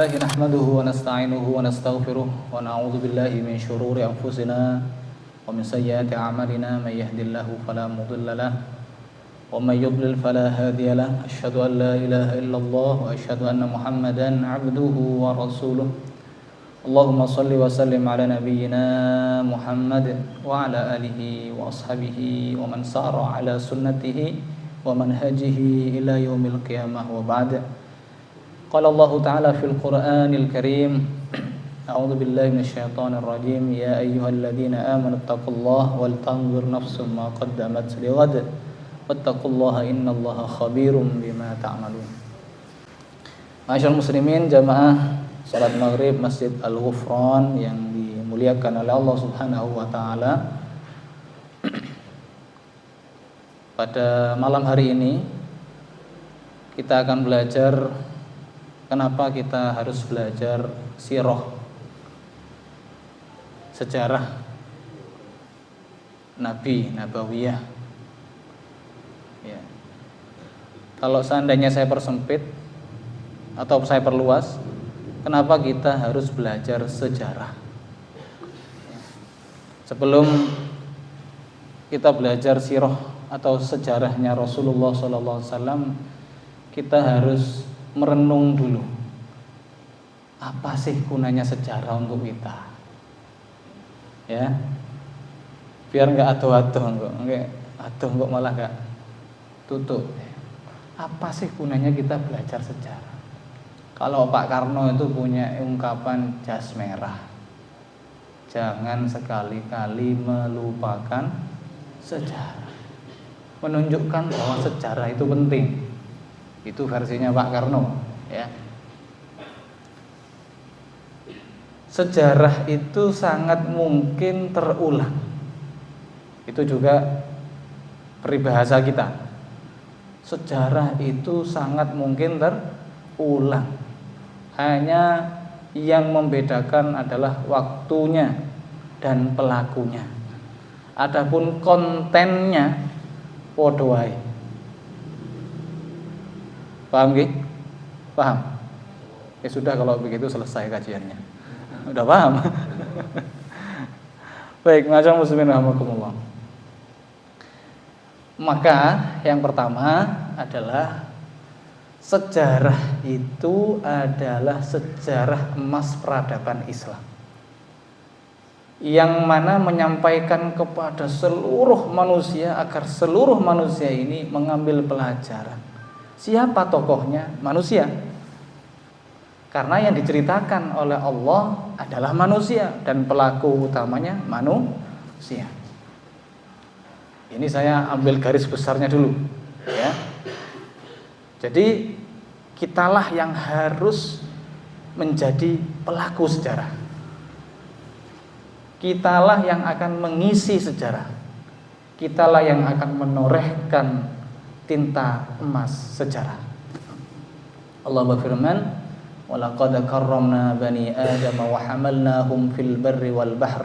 لله نحمده ونستعينه ونستغفره ونعوذ بالله من شرور أنفسنا ومن سيئات أعمالنا من يهد الله فلا مضل له ومن يضلل فلا هادي له أشهد أن لا إله إلا الله وأشهد أن محمدا عبده ورسوله اللهم صل وسلم على نبينا محمد وعلى آله وأصحابه ومن سار على سنته ومنهجه إلى يوم القيامة وبعد قال الله تعالى في القرآن الكريم أعوذ بالله من الشيطان الرجيم يا أيها الذين آمنوا اتقوا الله ولتنظر نفس ما قدمت لغد واتقوا الله إن الله خبير بما تعملون. Masyaallah muslimin, jamaah salat maghrib Masjid Al-Ghufran yang dimuliakan oleh Allah Subhanahu wa taala. Pada malam hari ini kita akan belajar kenapa kita harus belajar sirah, sejarah Nabi, Nabawiyah. Ya. Kalau seandainya saya persempit atau saya perluas, kenapa kita harus belajar sejarah? Sebelum kita belajar sirah atau sejarahnya Rasulullah SAW, kita harus merenung dulu, apa sih gunanya sejarah untuk kita, ya, biar nggak atuh-atuh, nggak malah nggak tutup. Apa sih gunanya kita belajar sejarah? Kalau Pak Karno itu punya ungkapan jas merah, jangan sekali-kali melupakan sejarah, menunjukkan bahwa sejarah itu penting. Itu versinya Pak Karno, ya. Sejarah itu sangat mungkin terulang. Itu juga peribahasa kita. Sejarah itu sangat mungkin terulang. Hanya yang membedakan adalah waktunya dan pelakunya. Adapun kontennya padha wae. Paham nggih? Paham? Ya sudah, kalau begitu selesai kajiannya. Udah paham? Baik, masyaallah muslimin rahimakumullah. Maka yang pertama adalah sejarah itu adalah sejarah emas peradaban Islam, yang mana menyampaikan kepada seluruh manusia agar seluruh manusia ini mengambil pelajaran. Siapa tokohnya? Manusia. Karena yang diceritakan oleh Allah adalah manusia dan pelaku utamanya manusia. Ini saya ambil garis besarnya dulu, ya. Jadi kitalah yang harus menjadi pelaku sejarah. Kitalah yang akan mengisi sejarah. Kitalah yang akan menorehkan tinta emas sejarah. Allah berfirman, "Wa laqad karramna bani Adam wa hamalnahum fil barri wal bahr."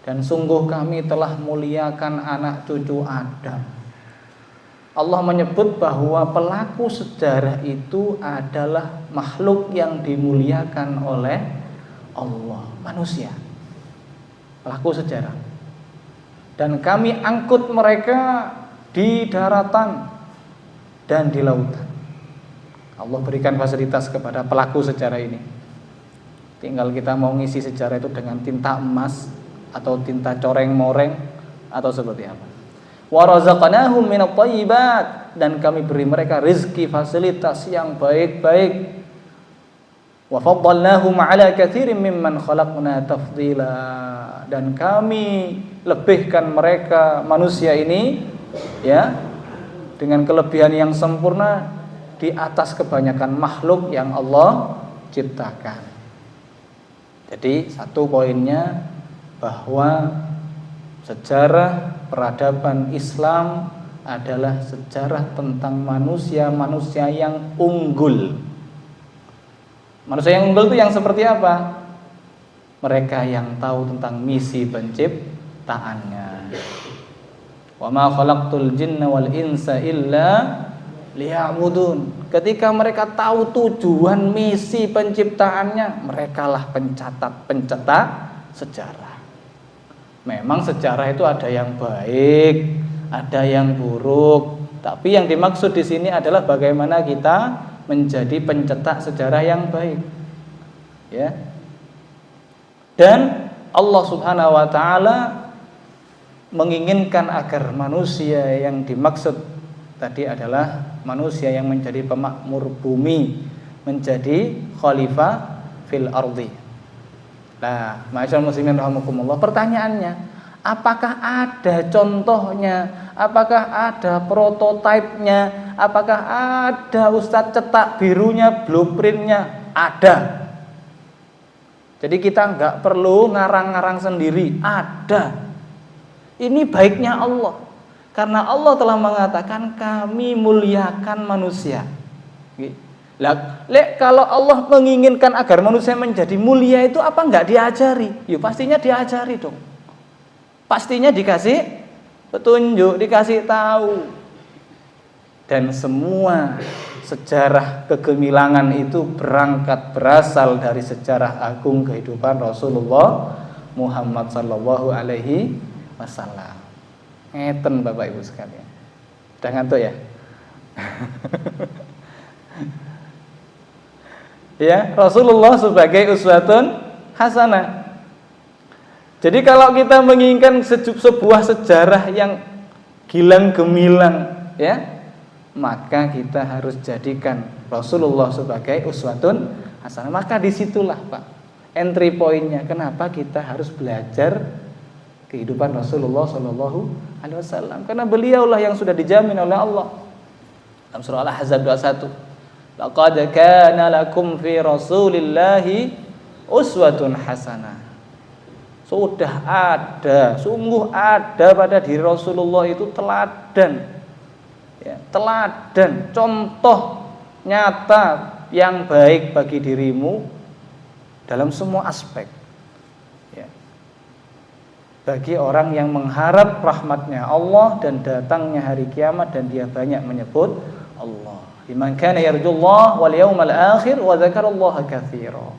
Dan sungguh kami telah muliakan anak cucu Adam. Allah menyebut bahwa pelaku sejarah itu adalah makhluk yang dimuliakan oleh Allah, manusia. Pelaku sejarah. Dan kami angkut mereka di daratan dan di lautan. Allah berikan fasilitas kepada pelaku sejarah ini. Tinggal kita mau ngisi sejarah itu dengan tinta emas atau tinta coreng-moreng atau seperti apa. Wa razaqnahum minat thayyibat, dan kami beri mereka rezeki fasilitas yang baik-baik. Wa faddalnahum ala katsirin mimman khalaqna tafdila, dan kami lebihkan mereka manusia ini, ya, dengan kelebihan yang sempurna di atas kebanyakan makhluk yang Allah ciptakan. Jadi satu poinnya bahwa sejarah peradaban Islam adalah sejarah tentang manusia-manusia yang unggul. Manusia yang unggul itu yang seperti apa? Mereka yang tahu tentang misi penciptaannya. Wa ma khalaqtul jinna wal insa illa liya'budun. Ketika mereka tahu tujuan misi penciptaannya, merekalah pencetak sejarah. Memang sejarah itu ada yang baik, ada yang buruk, tapi yang dimaksud di sini adalah bagaimana kita menjadi pencetak sejarah yang baik. Ya. Dan Allah Subhanahu wa taala menginginkan agar manusia yang dimaksud tadi adalah manusia yang menjadi pemakmur bumi, menjadi khalifah fil ardi. Nah, ma'asyiral muslimin rahimakumullah, pertanyaannya, apakah ada contohnya? Apakah ada prototipenya? Apakah ada ustadz cetak birunya, blueprintnya? Ada. Jadi kita nggak perlu ngarang-ngarang sendiri, ada. Ini baiknya Allah, karena Allah telah mengatakan kami muliakan manusia. Lah, kalau Allah menginginkan agar manusia menjadi mulia itu apa nggak diajari? Ya pastinya diajari dong. Pastinya dikasih petunjuk, dikasih tahu. Dan semua sejarah kegemilangan itu berasal dari sejarah agung kehidupan Rasulullah Muhammad sallallahu alaihi wasallam. Ngeten Bapak Ibu sekalian. Udah ngantuk ya? Ya, Rasulullah sebagai uswatun hasanah. Jadi kalau kita menginginkan sebuah sejarah yang gilang gemilang, ya, maka kita harus jadikan Rasulullah sebagai uswatun hasanah. Maka disitulah Pak entry pointnya. Kenapa kita harus belajar kehidupan Rasulullah Shallallahu Alaihi Wasallam? Karena beliaulah yang sudah dijamin oleh Allah dalam surah Al-Ahzab 21. Laqad kana lakum fi Rasulillahi uswatun hasanah. Sudah ada, sungguh ada pada diri Rasulullah itu teladan, ya, teladan, contoh nyata yang baik bagi dirimu dalam semua aspek, ya. Bagi orang yang mengharap rahmatnya Allah dan datangnya hari kiamat dan dia banyak menyebut Allah. Liman kana yarjullah wal yawmal akhir wa dzakarallaha katsira.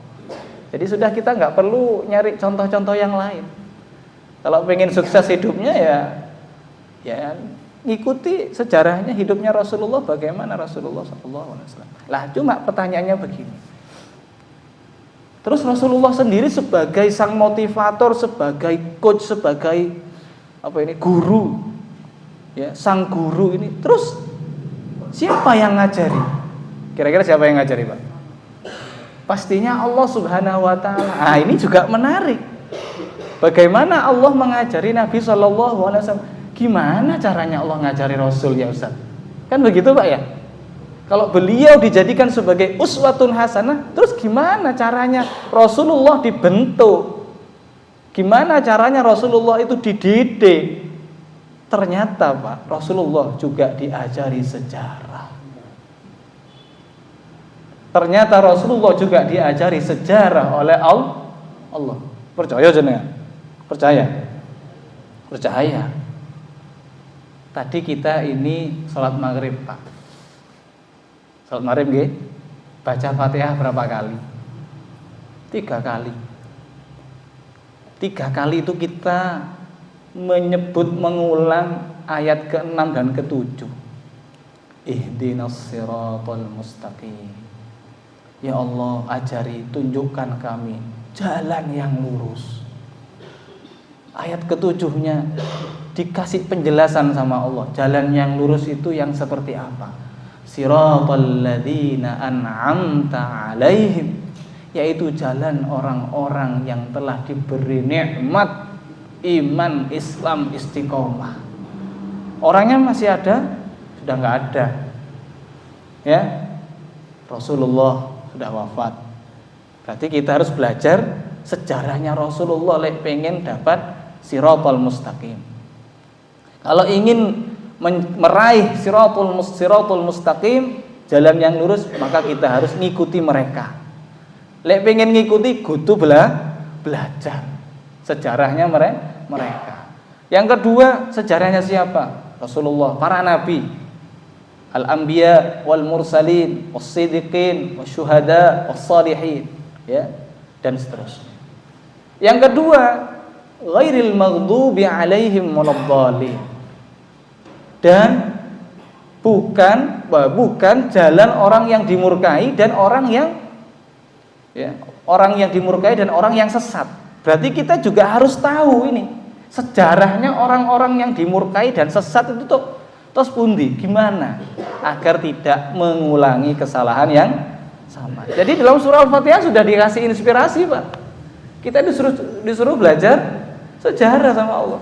Jadi sudah kita nggak perlu nyari contoh-contoh yang lain. Kalau pengen sukses hidupnya ya ngikuti sejarahnya hidupnya Rasulullah, bagaimana Rasulullah SAW. Lah cuma pertanyaannya begini. Terus Rasulullah sendiri sebagai sang motivator, sebagai coach, sebagai guru, ya, sang guru ini. Terus siapa yang ngajari? Kira-kira siapa yang ngajari, Pak? Pastinya Allah Subhanahu wa taala. Ah, ini juga menarik. Bagaimana Allah mengajari Nabi sallallahu alaihi wasallam? Gimana caranya Allah ngajari Rasul ya Ustaz? Kan begitu Pak ya? Kalau beliau dijadikan sebagai uswatun hasanah, terus gimana caranya Rasulullah dibentuk? Gimana caranya Rasulullah itu dididik? Ternyata Pak, Rasulullah juga diajari sejarah. Ternyata Rasulullah juga diajari sejarah oleh Allah. Percaya jenengan? Percaya? Percaya. Tadi kita ini salat maghrib Pak. Salat maghrib nggih? Baca Fatihah berapa kali? 3 kali. 3 kali itu kita mengulang ayat ke-6 dan ke-7. Ihdinas siratal mustaqim. Ya Allah, ajari, tunjukkan kami jalan yang lurus. Ayat ke-7-nya dikasih penjelasan sama Allah. Jalan yang lurus itu yang seperti apa? Siratal ladzina an'amta 'alaihim, yaitu jalan orang-orang yang telah diberi nikmat iman, Islam, istiqomah. Orangnya masih ada? Sudah enggak ada. Ya. Rasulullah sudah wafat. Berarti kita harus belajar sejarahnya Rasulullah pengen dapat siratal mustaqim. Kalau ingin meraih siratul mustaqim, jalan yang lurus, maka kita harus ngikuti mereka. Pengen ngikuti kudu belajar sejarahnya mereka. Yang kedua, sejarahnya siapa? Rasulullah, para nabi. al-anbiya wal mursalin was-siddiqin wasyuhada was-salihin, ya, dan seterusnya. Yang kedua, ghairil maghdubi alaihim waladdallin. Dan bukan jalan orang yang dimurkai dan orang yang dimurkai dan orang yang sesat. Berarti kita juga harus tahu ini sejarahnya orang-orang yang dimurkai dan sesat itu tuh terus pundi gimana agar tidak mengulangi kesalahan yang sama. Jadi dalam surah Al-Fatihah sudah dikasih inspirasi, Pak. Kita disuruh belajar sejarah sama Allah.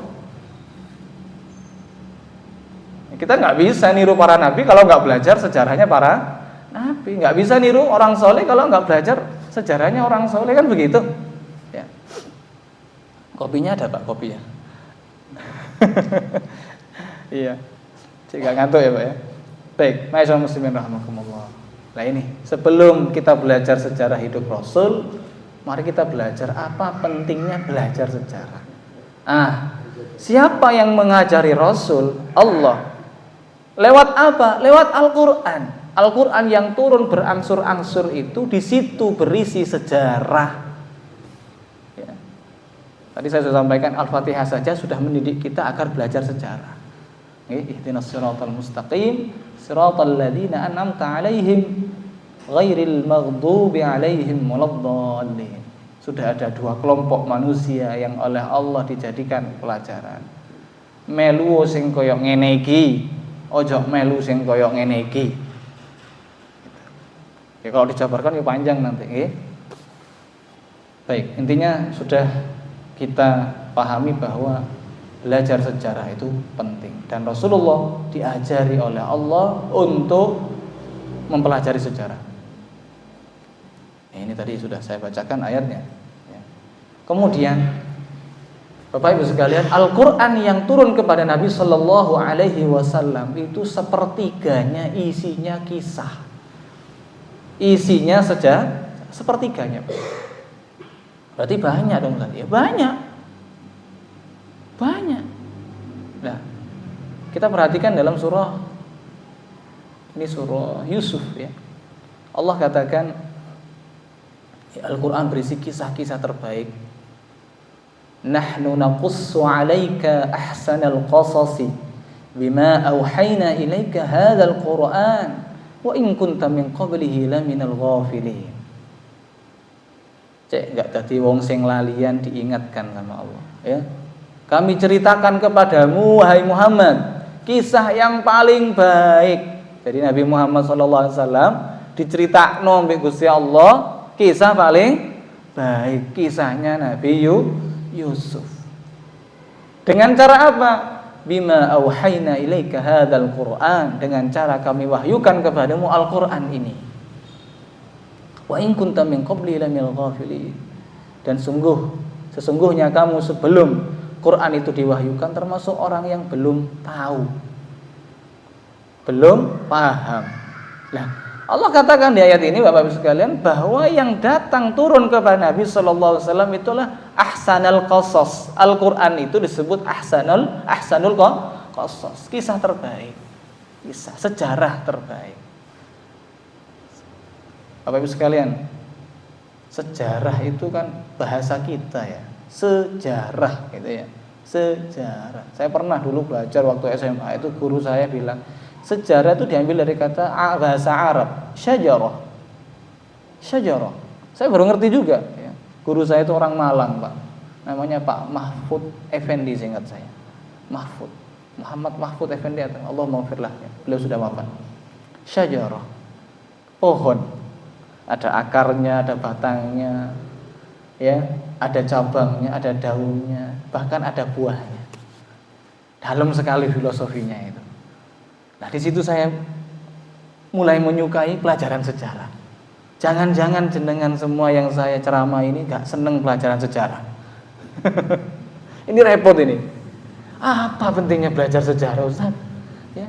Kita nggak bisa niru para nabi kalau nggak belajar sejarahnya para nabi. Nggak bisa niru orang soleh kalau nggak belajar sejarahnya orang soleh, kan begitu. Ya. Kopinya ada, Pak, kopinya. Iya. Jika ngantuk ya, Pak, ya. Baik, ma'asyiral muslimin rahimakumullah. Nah ini, sebelum kita belajar sejarah hidup Rasul, mari kita belajar apa pentingnya belajar sejarah. Siapa yang mengajari Rasul? Allah. Lewat apa? Lewat Al-Quran. Al-Quran yang turun berangsur-angsur itu di situ berisi sejarah. Ya. Tadi saya sudah sampaikan Al-Fatihah saja sudah mendidik kita agar belajar sejarah. Ihdinas siratal mustaqim, siratal ladzina an'amta 'alaihim, ghairil maghdubi 'alaihim waladdallin. Sudah ada dua kelompok manusia yang oleh Allah dijadikan pelajaran. Melu sing koyok ngene iki, ojo melu sing koyok ngene iki. Ya kalau dijabarkan ya panjang nanti, Baik, intinya sudah kita pahami bahwa belajar sejarah itu penting dan Rasulullah diajari oleh Allah untuk mempelajari sejarah. Ini tadi sudah saya bacakan ayatnya. Kemudian Bapak Ibu sekalian, Al-Quran yang turun kepada Nabi Sallallahu Alaihi Wasallam itu sepertiganya isinya kisah, isinya saja sepertiganya. Berarti banyak dong tadi, ya banyak. Nah, kita perhatikan dalam surah Yusuf, ya. Allah katakan Al-Quran berisi kisah-kisah terbaik. Nahnu naqussu 'alaika ahsanal qasasi bima auhayna ilaika hadzal Qur'an wa in kunta min qablihi laminal ghafilin. Enggak dadi wong sing lalian diingatkan sama Allah, ya. Kami ceritakan kepadamu wahai Muhammad kisah yang paling baik. Jadi Nabi Muhammad SAW diceritakno mbek Gusti Allah kisah paling baik, kisahnya Nabi Yusuf. Dengan cara apa? Bima auhayna ilaika hadzal Qur'an, dengan cara kami wahyukan kepadamu Al-Qur'an ini. Wa in kunta min qabli lamil ghafilin. Dan sesungguhnya kamu sebelum Quran itu diwahyukan termasuk orang yang belum tahu, belum paham. Nah, Allah katakan di ayat ini Bapak Ibu sekalian bahwa yang datang turun kepada Nabi Sallallahu Alaihi Wasallam itulah ahsanul qasas. Al-Quran itu disebut ahsanul qasas, kisah terbaik, kisah sejarah terbaik. Bapak Ibu sekalian, sejarah itu kan bahasa kita, ya. Sejarah gitu, ya. Sejarah. Saya pernah dulu belajar waktu SMA, itu guru saya bilang sejarah itu diambil dari kata bahasa Arab, syajarah. Syajarah. Saya baru ngerti juga, ya. Guru saya itu orang Malang, Pak. Namanya Pak Mahfud Effendi, seingat saya. Muhammad Mahfud Effendi, Allah maghfirlah, ya. Beliau sudah wafat. Syajarah. Pohon. Ada akarnya, ada batangnya, ya, ada cabangnya, ada daunnya, bahkan ada buahnya. Dalam sekali filosofinya itu. Nah, di situ saya mulai menyukai pelajaran sejarah. Jangan-jangan jenengan semua yang saya ceramah ini gak seneng pelajaran sejarah. Ini repot ini. Apa pentingnya belajar sejarah, Ustaz? Ya.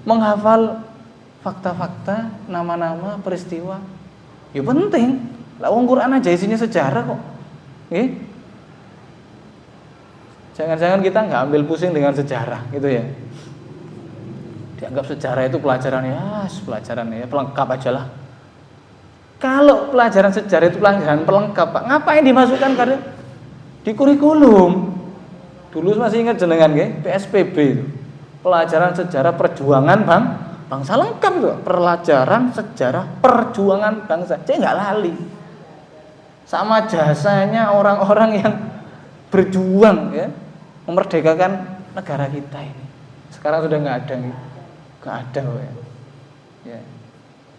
Menghafal fakta-fakta, nama-nama, peristiwa. Ya penting. Lah wong Quran aja isinya sejarah kok. Jangan-jangan kita nggak ambil pusing dengan sejarah gitu, ya. dianggap sejarah itu pelajaran ya pelengkap aja lah. Kalau pelajaran sejarah itu pelajaran pelengkap, Pak, ngapain dimasukkan karena di kurikulum? Dulu masih ingat jenengan nggih, PSBB itu. Pelajaran sejarah perjuangan bangsa lengkap itu. Pelajaran sejarah perjuangan bangsa. Saya nggak lali. Sama jasanya orang-orang yang berjuang ya memerdekakan negara kita ini. Sekarang sudah nggak ada ya.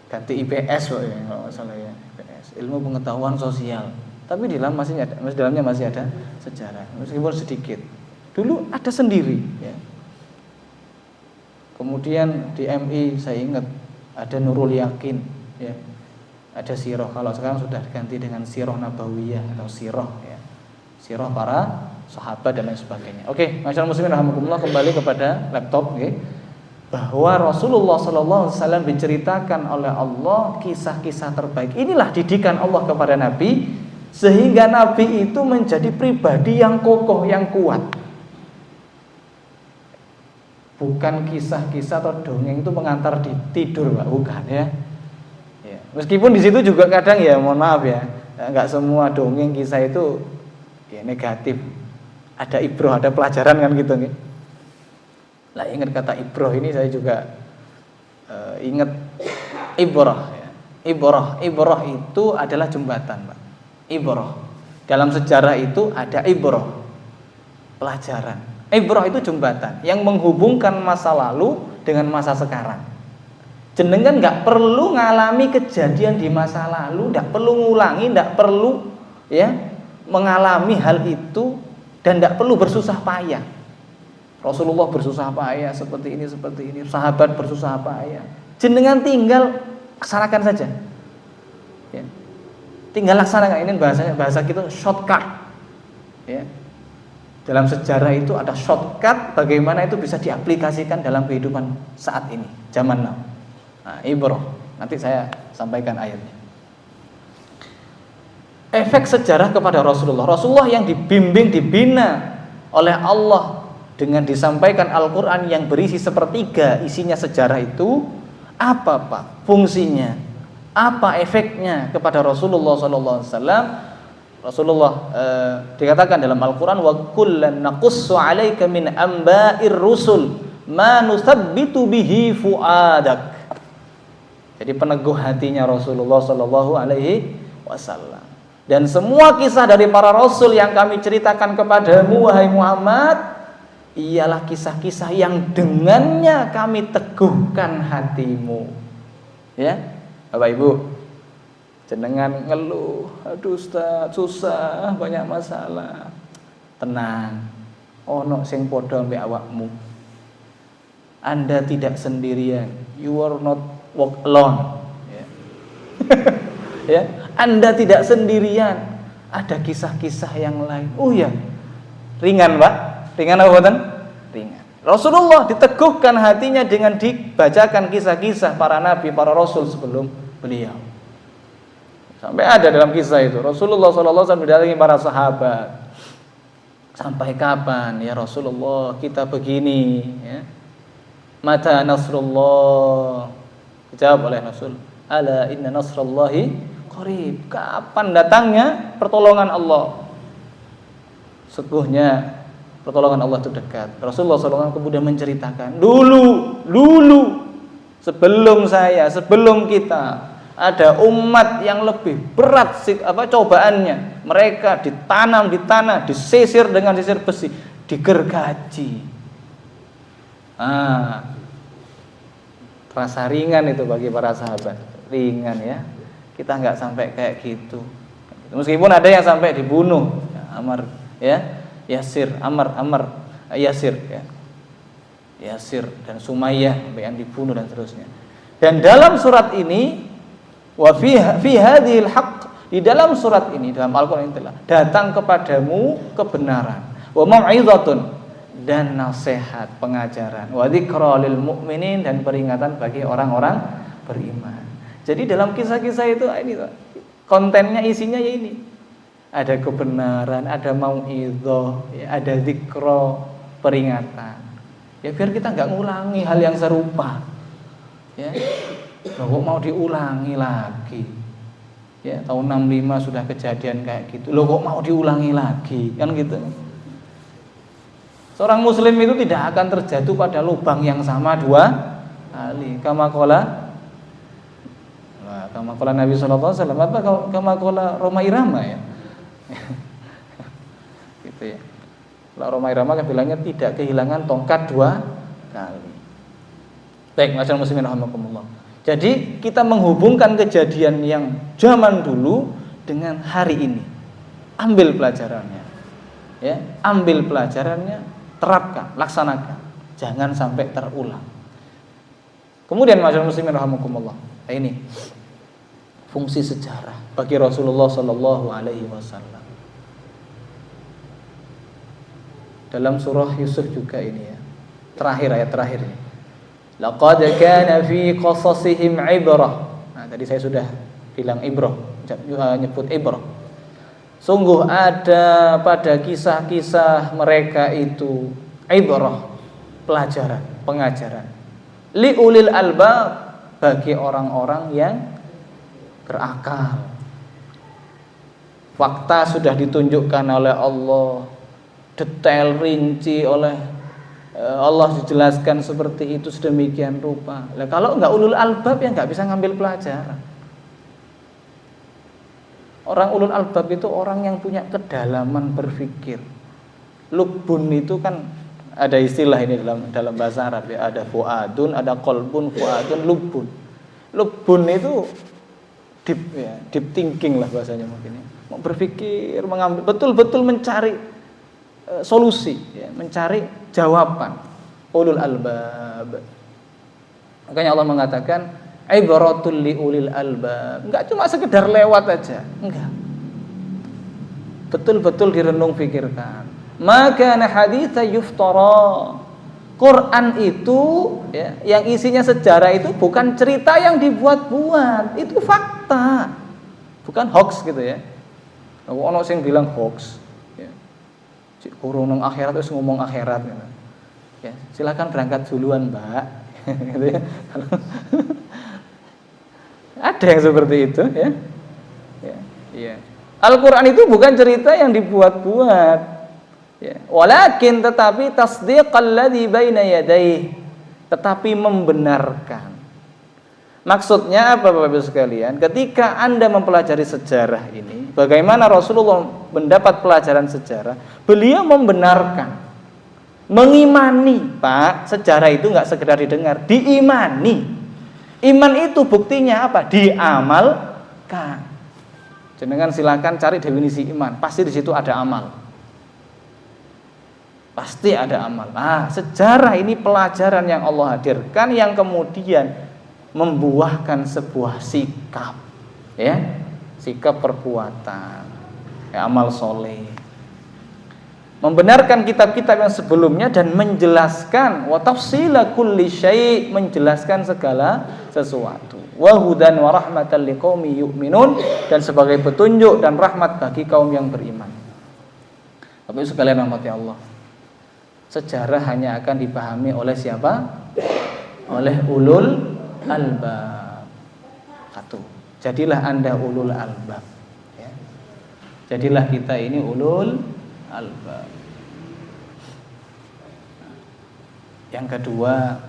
Ganti IPS ya kalau nggak salah ya, IPS, ilmu pengetahuan sosial. Tapi di dalamnya masih ada sejarah, meskipun sedikit. Dulu ada sendiri ya. Kemudian di MI saya ingat ada Nurul Yakin ya. Ada sirah, kalau sekarang sudah diganti dengan sirah nabawiyah atau sirah ya. Sirah para sahabat dan lain sebagainya. Oke, masyaallah muslimin rahimakumullah, kembali kepada laptop nggih. Bahwa Rasulullah SAW diceritakan oleh Allah kisah-kisah terbaik. Inilah didikan Allah kepada Nabi, sehingga Nabi itu menjadi pribadi yang kokoh, yang kuat. Bukan kisah-kisah atau dongeng itu mengantar tidur, Pak, bukan ya. Meskipun di situ juga kadang ya, mohon maaf ya, nggak semua dongeng kisah itu ya negatif. Ada ibroh, ada pelajaran kan gitu nih. Lah ingat kata ibroh ini saya juga ingat ibroh ya. Ibroh itu adalah jembatan, Pak. Ibroh. Dalam sejarah itu ada ibroh. Pelajaran. Ibroh itu jembatan yang menghubungkan masa lalu dengan masa sekarang. Jenengan nggak perlu ngalami kejadian di masa lalu, nggak perlu ngulangi, nggak perlu ya mengalami hal itu, dan nggak perlu bersusah payah. Rasulullah bersusah payah seperti ini, sahabat bersusah payah. Jenengan tinggal laksanakan saja. Ya. Tinggal laksanakan, ini bahasa kita shortcut. Ya. Dalam sejarah itu ada shortcut bagaimana itu bisa diaplikasikan dalam kehidupan saat ini, zaman now. Nah, ibroh. Nanti saya sampaikan ayatnya. Efek sejarah kepada Rasulullah. Rasulullah yang dibimbing, dibina oleh Allah dengan disampaikan Al-Quran yang berisi sepertiga isinya sejarah itu, apa Pak fungsinya? Apa efeknya kepada Rasulullah SAW? Rasulullah dikatakan dalam Al-Quran, wa kullan naqussu 'alaika min amba'ir rusul ma nusabbitu bihi fu'adak. Jadi peneguh hatinya Rasulullah SAW. Dan semua kisah dari para rasul yang kami ceritakan kepadamu wahai Muhammad ialah kisah-kisah yang dengannya kami teguhkan hatimu. Ya, Bapak Ibu, jenengan ngeluh, aduh Ustaz, susah, banyak masalah. Tenang, ono sing padha mbek awakmu. Anda tidak sendirian. You are not walk alone. Ya. Ya, Anda tidak sendirian. Ada kisah-kisah yang lain. Oh ya, ringan Pak. Ringan apa buatan? Ringan. Rasulullah diteguhkan hatinya dengan dibacakan kisah-kisah para nabi, para rasul sebelum beliau. Sampai ada dalam kisah itu Rasulullah SAW mendatangi para sahabat. Sampai kapan ya Rasulullah kita begini? Ya. Mata nasrullah? Dijawab oleh Rasul, ala inna nasrallahi qarib. Kapan datangnya pertolongan Allah? Sesungguhnya pertolongan Allah itu dekat. Rasulullah SAW kemudian menceritakan, dulu sebelum kita ada umat yang lebih berat cobaannya. Mereka ditanam di tanah, disisir dengan sisir besi, digergaji. Rasa ringan itu bagi para sahabat, ringan ya. Kita nggak sampai kayak gitu. Meskipun ada yang sampai dibunuh, Amar ya. Yasir ya. Yasir dan Sumayyah yang dibunuh dan seterusnya. Dan dalam surat ini wa fi hadhil haqq, di dalam surat ini dalam Al-Qur'an telah datang kepadamu kebenaran, wa mau'izatun, dan nasihat, pengajaran, wa dzikra lil mu'minin, dan peringatan bagi orang-orang beriman. Jadi dalam kisah-kisah itu ini kontennya, isinya ya ini. Ada kebenaran, ada mau'izah, ya, ada zikra, peringatan. Ya biar kita nggak ngulangi hal yang serupa. Ya. Loh, kok mau diulangi lagi? Ya, tahun 65 sudah kejadian kayak gitu. Loh kok mau diulangi lagi? Kan gitu. Seorang muslim itu tidak akan terjatuh pada lubang yang sama dua kali. Kama qala Nabi sallallahu alaihi wasallam, apa kama qala Roma Irama ya. Gitu ya. Kalau Roma Irama kan bilangnya tidak kehilangan tongkat dua kali. Baik, masyaallah muslimin rahimakumullah. Jadi kita menghubungkan kejadian yang zaman dulu dengan hari ini. Ambil pelajarannya. Ya, ambil pelajarannya, terapkan, laksanakan. Jangan sampai terulang. Kemudian masyaallah muslimin rahimakumullah. Nah, ini fungsi sejarah bagi Rasulullah sallallahu alaihi wasallam. Dalam surah Yusuf juga ini ya. Terakhir, ayat terakhir ini. Laqad kana fi qasasihim ibrah. Nah, tadi saya sudah bilang ibrah, nyebut ibrah. Sungguh ada pada kisah-kisah mereka itu ibrah, pelajaran, pengajaran. Li ulil albab, bagi orang-orang yang berakal. Fakta sudah ditunjukkan oleh Allah, detail rinci oleh Allah dijelaskan seperti itu sedemikian rupa. Nah, kalau nggak ulul albab ya nggak bisa ngambil pelajaran. Orang ulul albab itu orang yang punya kedalaman berpikir. Lubun itu kan ada istilah ini dalam bahasa Arab ya, ada fuadun, ada qalbun, fuadun, lubun. Lubun itu deep ya, deep thinking lah bahasanya mungkin ya. Mau berpikir, mengambil betul-betul mencari solusi ya, mencari jawaban. Ulul albab. Makanya Allah mengatakan ibratul li ulil albab. Enggak cuma sekedar lewat aja, enggak. Betul-betul direnung pikirkan. Maka na haditsa yuftara. Quran itu ya, yang isinya sejarah itu bukan cerita yang dibuat-buat, itu fakta. Bukan hoax gitu ya. Ono sing bilang hoax. Cik kurung nang akhirat terus ngomong akhirat gitu. Ya, silakan berangkat duluan, Mbak. Gitu ya. Ada yang seperti itu ya. Ya, iya. Al-Qur'an itu bukan cerita yang dibuat-buat. Ya, walakin tetapi tasdiqal ladzi baina yadayhi, tetapi membenarkan. Maksudnya apa Bapak Ibu sekalian? Ketika Anda mempelajari sejarah ini, bagaimana Rasulullah mendapat pelajaran sejarah? Beliau membenarkan, mengimani, Pak, sejarah itu enggak sekedar didengar, diimani. Iman itu buktinya apa? Diamalkan. Jenengan silakan cari definisi iman, pasti di situ ada amal. Pasti ada amal. Nah, sejarah ini pelajaran yang Allah hadirkan yang kemudian membuahkan sebuah sikap, ya, sikap perbuatan, ya, amal soleh. Membenarkan kitab-kitab yang sebelumnya dan menjelaskan wa tafsila kulli syai', menjelaskan segala sesuatu. Wa hudan wa rahmatan liqaumi yu'minun, dan sebagai petunjuk dan rahmat bagi kaum yang beriman. Bapak Ibu sekalian rahmati Allah. Sejarah hanya akan dipahami oleh siapa? Oleh ulul albab. Satu. Jadilah Anda ulul albab ya. Jadilah kita ini ulul albab. Yang kedua,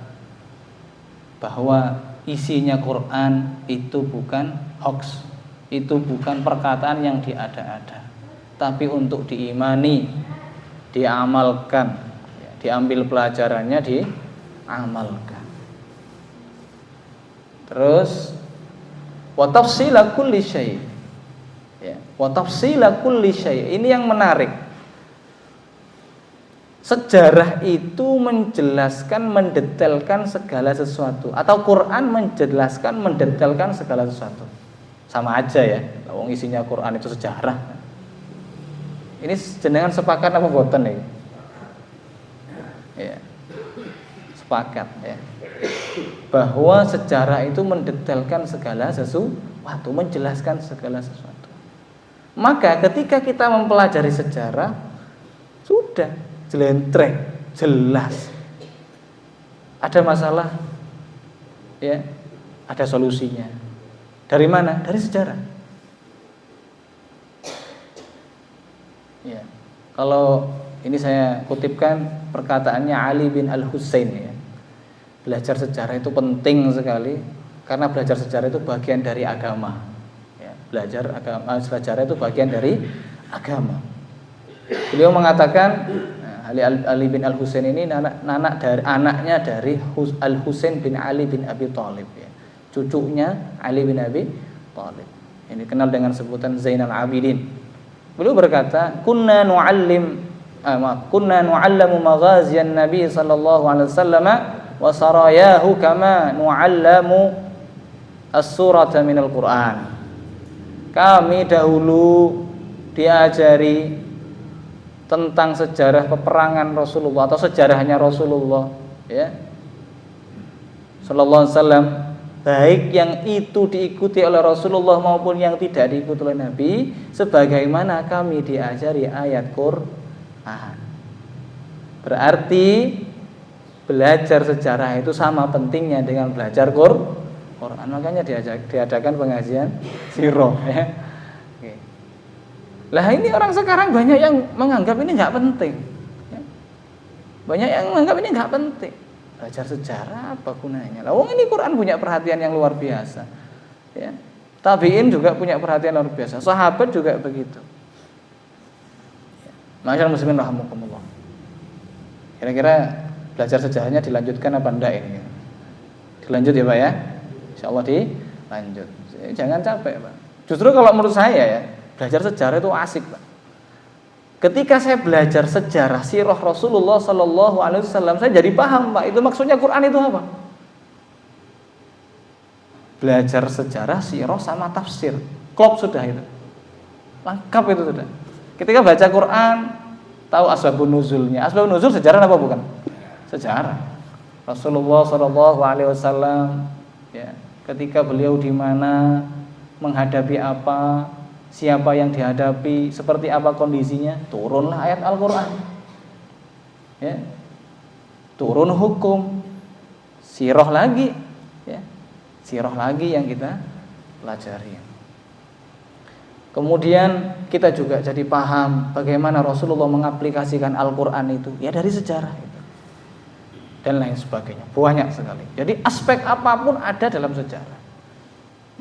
bahwa isinya Quran itu bukan hoax, itu bukan perkataan yang diada-ada, tapi untuk diimani, diamalkan ya, diambil pelajarannya, diamalkan. Terus wa tafsila kulli syai'. Ya, wa tafsila kulli syai'. Ini yang menarik. Sejarah itu menjelaskan, mendetailkan segala sesuatu, atau Quran menjelaskan, mendetailkan segala sesuatu. Sama aja ya. Wong isinya Quran itu sejarah. Ini jenengan sepakat apa boten nih? Ya. Sepakat ya. Bahwa sejarah itu mendetailkan segala sesuatu, menjelaskan segala sesuatu. Maka ketika kita mempelajari sejarah, sudah jelentreng, jelas. Ada masalah, ya, ada solusinya. Dari mana? Dari sejarah. Ya. Kalau ini saya kutipkan perkataannya Ali bin Al-Husain, ya. Belajar sejarah itu penting sekali karena belajar sejarah itu bagian dari agama. Ya, belajar sejarah itu bagian dari agama. Beliau mengatakan Ali bin Al-Husain ini anaknya dari Al-Husain bin Ali bin Abi Thalib, ya. Cucunya Ali bin Abi Thalib. Ini dikenal dengan sebutan Zainal Abidin. Beliau berkata, kunna nu'allamu maghaziyan Nabi sallallahu alaihi wasallam wa sarayahu kama nu'allamu as-surata minal Qur'an. Kami dahulu diajari tentang sejarah peperangan Rasulullah atau sejarahnya Rasulullah, ya, sallallahu alaihi wasallam, baik yang itu diikuti oleh Rasulullah maupun yang tidak diikuti oleh Nabi, sebagaimana kami diajari ayat Quran. Berarti belajar sejarah itu sama pentingnya dengan belajar Quran. Makanya diadakan pengajian sirah, ya. Oke. Lah ini orang sekarang banyak yang menganggap ini nggak penting, ya. Banyak yang menganggap ini nggak penting. Belajar sejarah apa gunanya? Lah wong ini Quran punya perhatian yang luar biasa, ya. Tabi'in juga punya perhatian luar biasa. Sahabat juga begitu. Masyaallah muslimin rahimakumullah. Kira-kira belajar sejarahnya dilanjutkan apa enggak ini? Dilanjut ya Pak ya? Insyaallah dilanjut. Jangan capek Pak. Justru kalau menurut saya, ya, belajar sejarah itu asik Pak. Ketika saya belajar sejarah sirah Rasulullah Sallallahu Alaihi Wasallam, saya jadi paham Pak, itu maksudnya Quran itu apa. Belajar sejarah sirah sama tafsir, klop sudah itu, lengkap itu sudah. Ketika baca Quran, tahu asbabun nuzulnya. Asbabun nuzul sejarah apa bukan? Sejarah. Rasulullah Sallallahu Alaihi Wasallam, ya, ketika beliau di mana, menghadapi apa, siapa yang dihadapi, seperti apa kondisinya, turunlah ayat Al-Quran, ya. Turun hukum, sirah lagi, ya. Sirah lagi yang kita pelajari. Kemudian kita juga jadi paham bagaimana Rasulullah mengaplikasikan Al-Quran itu, ya, dari sejarah itu, dan lain sebagainya, banyak sekali. Jadi aspek apapun ada dalam sejarah.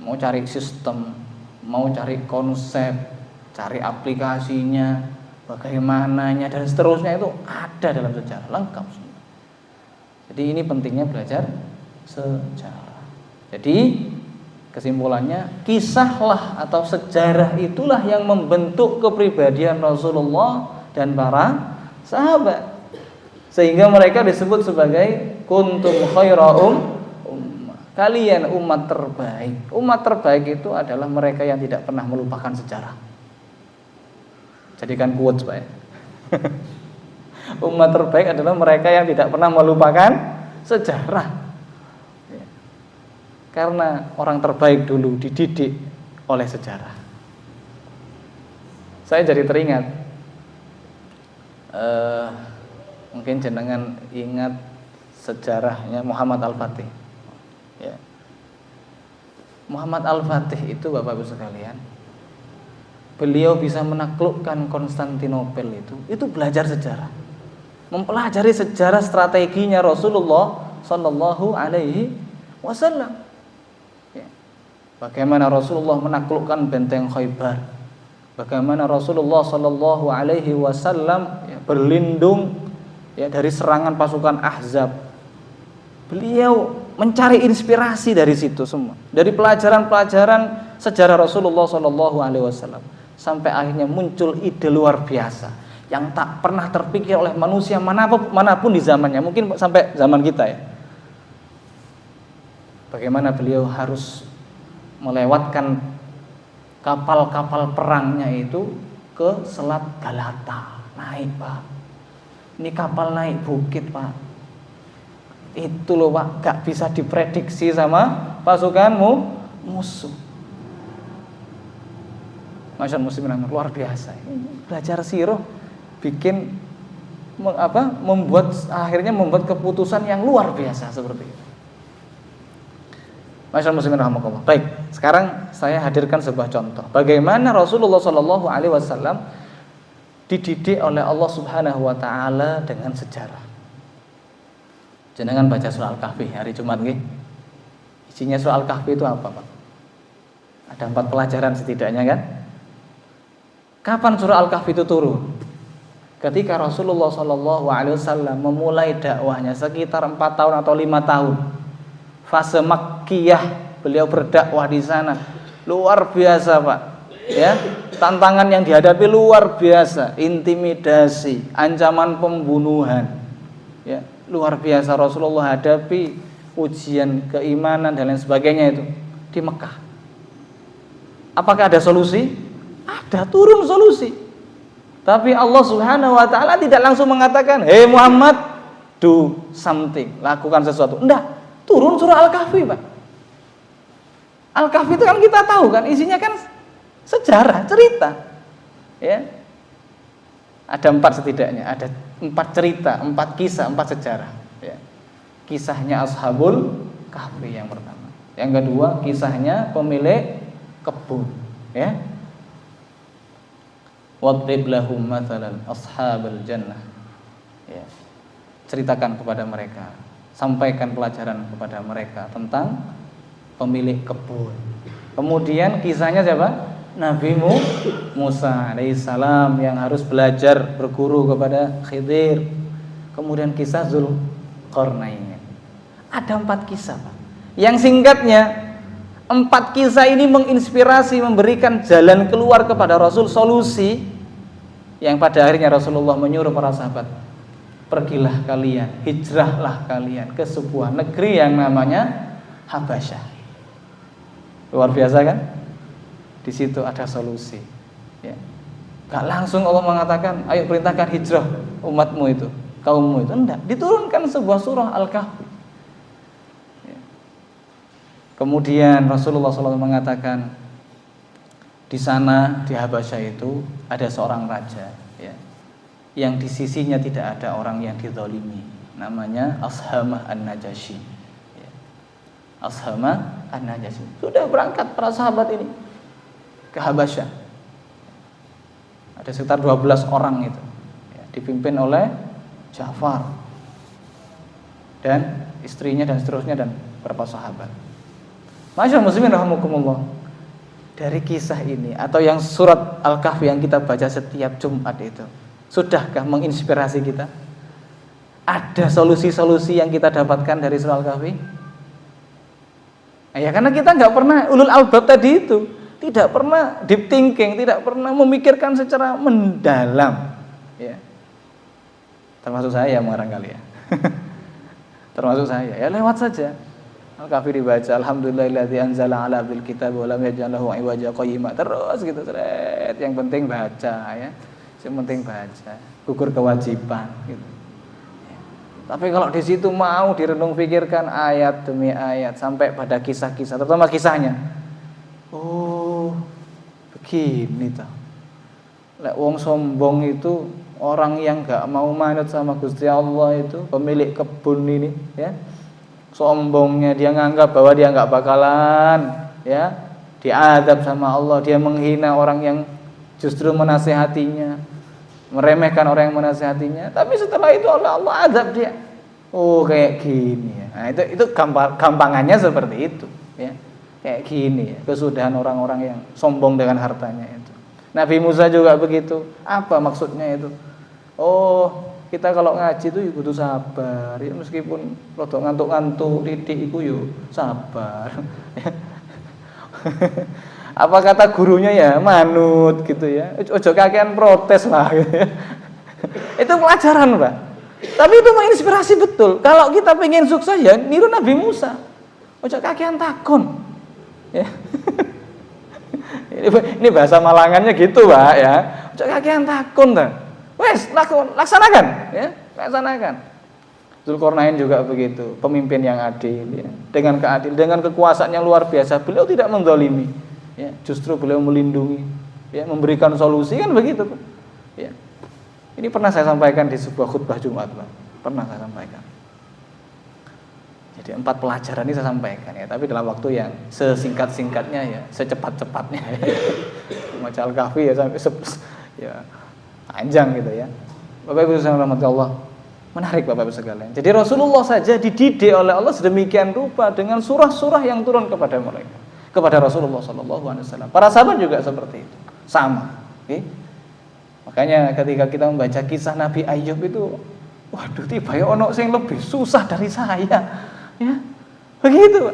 Mau cari sistem, mau cari konsep, cari aplikasinya, bagaimananya, dan seterusnya, itu ada dalam sejarah, lengkap semua. Jadi ini pentingnya belajar sejarah. Jadi kesimpulannya, kisahlah atau sejarah itulah yang membentuk kepribadian Rasulullah dan para sahabat, sehingga mereka disebut sebagai kuntum khaira kalian umat terbaik. Umat terbaik itu adalah mereka yang tidak pernah melupakan sejarah. Jadikan quotes Pak ya. Umat terbaik adalah mereka yang tidak pernah melupakan sejarah, ya. Karena orang terbaik dulu dididik oleh sejarah. Saya jadi teringat, mungkin jenengan ingat sejarahnya Muhammad Al-Fatih, ya. Muhammad Al-Fatih itu Bapak Ibu sekalian, beliau bisa menaklukkan Konstantinopel itu belajar sejarah, mempelajari sejarah strateginya Rasulullah Sallallahu Alaihi Wasallam, ya. Bagaimana Rasulullah menaklukkan benteng Khaybar, bagaimana Rasulullah Sallallahu Alaihi Wasallam, ya, berlindung, ya, dari serangan pasukan Ahzab. Beliau mencari inspirasi dari situ semua, dari pelajaran-pelajaran sejarah Rasulullah Sallallahu Alaihi Wasallam, sampai akhirnya muncul ide luar biasa yang tak pernah terpikir oleh manusia manapun di zamannya, mungkin sampai zaman kita, ya. Bagaimana beliau harus melewatkan kapal-kapal perangnya itu ke Selat Galata, naik Pak. Ini kapal naik bukit Pak. Itu loh Pak, gak bisa diprediksi sama pasukanmu musuh. Masyaallah muslimin luar biasa. Belajar sirah bikin membuat keputusan yang luar biasa seperti itu. Masyaallah muslimin rahimakumullah. Baik, sekarang saya hadirkan sebuah contoh bagaimana Rasulullah Shallallahu alaihi wasallam dididik oleh Allah Subhanahu wa taala dengan sejarah. Jenengan baca surah Al-Kahfi hari Jumat nggih. Isinya surah Al-Kahfi itu apa, Pak? Ada 4 pelajaran setidaknya kan? Kapan surah Al-Kahfi itu turun? Ketika Rasulullah Shallallahu alaihi wasallam memulai dakwahnya sekitar 4 tahun atau 5 tahun. Fase Makkiyah, beliau berdakwah di sana. Luar biasa, Pak. Ya, tantangan yang dihadapi luar biasa, intimidasi, ancaman pembunuhan. Ya, luar biasa Rasulullah hadapi ujian keimanan dan lain sebagainya itu di Mekah. Apakah ada solusi? Ada, turun solusi. Tapi Allah Subhanahu wa taala tidak langsung mengatakan, "Hei Muhammad, do something," lakukan sesuatu. Enggak. Turun surah Al-Kahfi, Pak. Al-Kahfi itu kan kita tahu kan, isinya kan sejarah, cerita. Ya. Ada 4 setidaknya, ada 4 cerita, 4 kisah, 4 sejarah. Ya. Kisahnya Ashabul Kahfi yang pertama. Yang kedua, kisahnya pemilik kebun. Ya. Wadrib lahum mathalan ashabal jannah. Ya. Ceritakan kepada mereka, sampaikan pelajaran kepada mereka tentang pemilik kebun. Kemudian kisahnya siapa? Nabi Musa alaihissalam yang harus belajar berguru kepada Khidir. Kemudian kisah Zulkarnain. Ada 4 kisah, Pak. Yang singkatnya 4 kisah ini menginspirasi, memberikan jalan keluar kepada Rasul, solusi yang pada akhirnya Rasulullah menyuruh para sahabat, pergilah kalian, hijrahlah kalian ke sebuah negeri yang namanya Habasyah. Luar biasa kan? Di situ ada solusi. Ya. Gak langsung Allah mengatakan, ayo perintahkan hijrah umatmu itu, kaummu itu. Enggak, diturunkan sebuah surah Al-Kahfi. Ya. Kemudian Rasulullah SAW mengatakan, di sana di Habasyah itu ada seorang raja. Ya, yang di sisinya tidak ada orang yang dizalimi, namanya Ashamah An-Najasyi. Ya. Ashamah An-Najasyi. Sudah berangkat para sahabat ini ke Habasyah. Ada sekitar 12 orang itu, ya, dipimpin oleh Ja'far dan istrinya dan seterusnya dan beberapa sahabat. Masyaallah muslimin rahimakumullah. Dari kisah ini atau yang surat Al-Kahfi yang kita baca setiap Jumat itu, sudahkah menginspirasi kita? Ada solusi-solusi yang kita dapatkan dari surah Al-Kahfi? Ya karena kita nggak pernah ulul albab tadi itu, tidak pernah deep thinking, tidak pernah memikirkan secara mendalam. Ya. Termasuk saya barangkali ya. Termasuk saya. Ya lewat saja. Al-Kahfi dibaca, alhamdulillahilladzi anzala 'ala abdil kitab wa lam yaj'al lahu 'iwaja qayyima. Terus gitu, seret. Yang penting baca ya. Yang penting baca, gugur kewajiban gitu. Ya. Tapi kalau di situ mau direnung pikirkan ayat demi ayat sampai pada kisah-kisah, terutama kisahnya. Oh, begini toh. Lek wong sombong itu orang yang enggak mau manut sama Gusti Allah itu, pemilik kebun ini ya. Sombongnya dia nganggap bahwa dia enggak bakalan ya diazab sama Allah, dia menghina orang yang justru menasihatinya, meremehkan orang yang menasihatinya, tapi setelah itu Allah azab dia. Oh kayak gini ya. Nah itu gampangannya seperti itu ya. Kayak gini ya, kesudahan orang-orang yang sombong dengan hartanya itu. Nabi Musa juga begitu. Apa maksudnya itu? Oh, kita kalau ngaji itu butuh sabar. Ya meskipun rada ngantuk-ngantuk titik iku yo sabar. Apa kata gurunya ya? Manut gitu ya. Ojo kakean protes lah gitu ya. Itu pelajaran, Pak. Tapi itu menginspirasi betul. Kalau kita pengen sukses ya niru Nabi Musa. Ojo kakean takon. Ya. Ini bahasa Malangannya gitu, Pak ya. Ojo kakean takon ta. Wes, laksanakan ya, laksanakan. Zulkarnain juga begitu, pemimpin yang adil ya. Dengan kekuasaan yang luar biasa, beliau tidak menzalimi. Ya, justru beliau melindungi, ya, memberikan solusi kan begitu, Pak. Ya. Ini pernah saya sampaikan di sebuah khutbah Jumat, Pak. Pernah saya sampaikan. Jadi 4 pelajaran ini saya sampaikan ya, tapi dalam waktu yang sesingkat-singkatnya ya, secepat-cepatnya. Macam Al-Kahfi ya sampai ya panjang gitu ya. Bapak Ibu sekalian rahmati Allah. Menarik Bapak Ibu sekalian. Jadi Rasulullah saja dididik oleh Allah sedemikian rupa dengan surah-surah yang turun kepada mereka, kepada Rasulullah SAW. Para sahabat juga seperti itu, sama. Okay? Makanya ketika kita membaca kisah Nabi Ayub itu, waduh tiba ya ono sing lebih susah dari saya, ya begitu.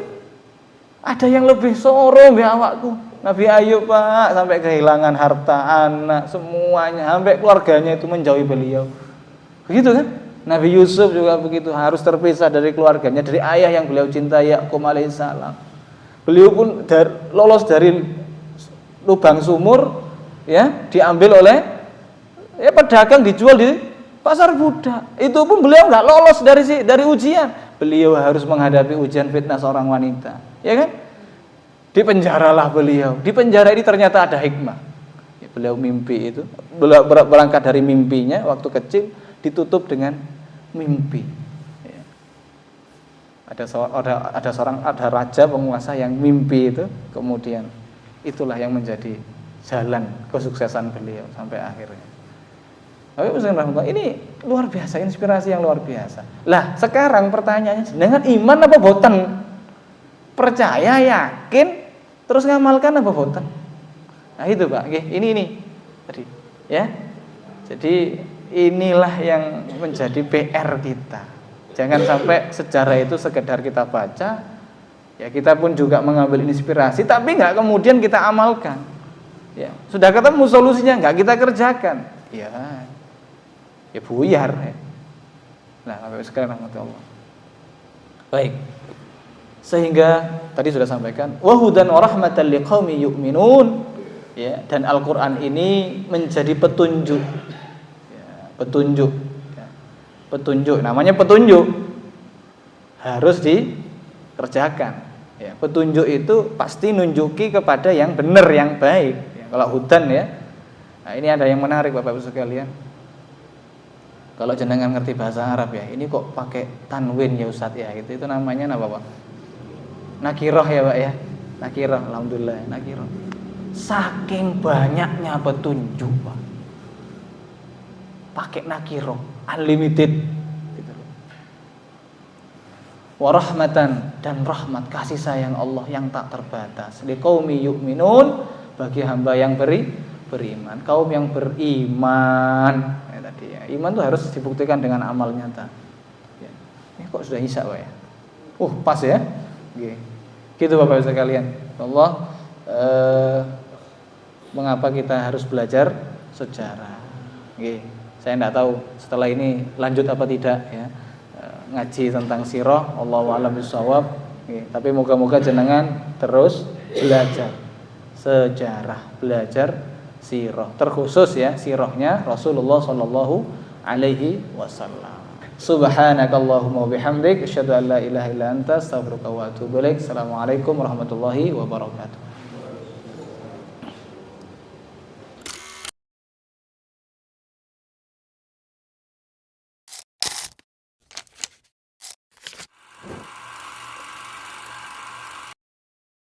Ada yang lebih sorong ya awakku. Nabi Ayub Pak sampai kehilangan harta, anak, semuanya, sampai keluarganya itu menjauhi beliau. Begitu kan? Nabi Yusuf juga begitu, harus terpisah dari keluarganya, dari ayah yang beliau cintai, Yakub alaihissalam. Beliau pun lolos dari lubang sumur, ya, diambil oleh ya pedagang, dijual di pasar budak. Itu pun beliau nggak lolos dari ujian. Beliau harus menghadapi ujian fitnah seorang wanita, ya kan? Dipenjaralah beliau. Di penjara ini ternyata ada hikmah. Ya, beliau mimpi itu, berangkat dari mimpinya waktu kecil, ditutup dengan mimpi. Ya. Ada raja penguasa yang mimpi itu, kemudian itulah yang menjadi jalan kesuksesan beliau sampai akhirnya. Ini luar biasa, inspirasi yang luar biasa. Lah sekarang pertanyaannya, dengan iman apa boten? Percaya, yakin, terus ngamalkan apa boten? Nah itu Pak, ini tadi, ya. Jadi inilah yang menjadi PR kita. Jangan sampai sejarah itu sekedar kita baca, ya kita pun juga mengambil inspirasi, tapi nggak kemudian kita amalkan. Ya, sudah ketemu solusinya, nggak kita kerjakan. Ya buyar ya. Nah, Bapak sekalian rahmatullah. Baik. Sehingga tadi sudah sampaikan wa hudan wa rahmatan liqaumi yu'minun, ya, dan Al-Qur'an ini menjadi petunjuk. Ya, petunjuk. Ya. Petunjuk, namanya petunjuk. Harus dikerjakan. Ya, petunjuk itu pasti nunjuki kepada yang benar, yang baik. Ya, kalau hudan ya. Nah, ini ada yang menarik Bapak Ibu sekalian. Kalau jenengan ngerti bahasa Arab ya, ini kok pakai tanwin ya Ustadz ya, itu namanya apa Pak? Nakiroh ya Pak ya, nakiroh, alhamdulillah nakiroh. Saking banyaknya petunjuk Pak, pakai nakiroh, unlimited. Gitu. Warahmatan, dan rahmat kasih sayang Allah yang tak terbatas. Liqaumi yu'minun, bagi hamba yang beriman, kaum yang beriman. Ya, iman itu harus dibuktikan dengan amal nyata. Ya. Ini kok sudah isya Pak ya? Pas ya. Gitu Bapak Ibu sekalian. Allah, mengapa kita harus belajar sejarah? Saya tidak tahu setelah ini lanjut apa tidak ya. Ngaji tentang sirah, Allahu a'lam bishawab. Tapi moga-moga jenengan terus belajar sejarah, belajar sirah, terkhusus ya sirahnya Rasulullah sallallahu alaihi wasallam. Subhanakallahumma wabihamdik, asyhadu an la ilaha illa anta, astaghfiruka wa atubu ilaik. Assalamualaikum warahmatullahi wabarakatuh.